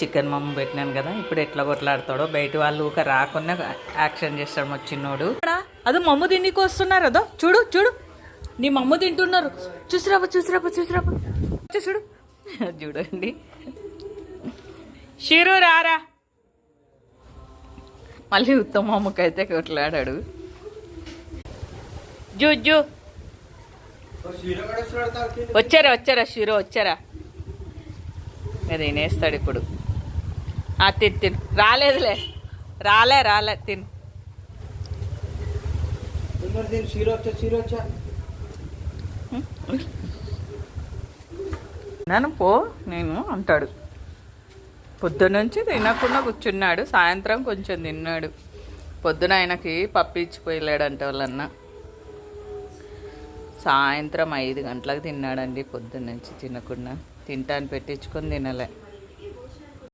Chicken మమ్మ పెట్టినాను కదా, ఇప్పుడు ఎట్లా కొట్లాడతాడో. బయట వాళ్ళు ఊక రాకుండా యాక్షన్ చేస్తాడు మా చిన్నోడు. అది మమ్మ తిండికి వస్తున్నారు అదో, చూడు చూడు నీ మమ్మ తింటున్నారు. చూసిరాప చూసిరాప చూసిరాప చూడు చూడండి. షీరు రారా. మళ్ళీ ఉత్తమ అమ్మకైతే కొట్లాడాడు. జూ జూ వచ్చారా వచ్చారా షీరో వచ్చారా. అది తినేస్తాడు ఇప్పుడు. తిను తిను. రాలేదులే, రాలే రాలే తిను. నన్ను పో నేను అంటాడు. పొద్దునుంచి తినకుండా కూర్చున్నాడు, సాయంత్రం కొంచెం తిన్నాడు. పొద్దున ఆయనకి పప్పు ఇచ్చిపోయలేడంటే వాళ్ళన్న. సాయంత్రం 5 గంటలకు తిన్నాడండి. పొద్దున్నుంచి తినకుండా, తింటాను పెట్టించుకొని తినలే.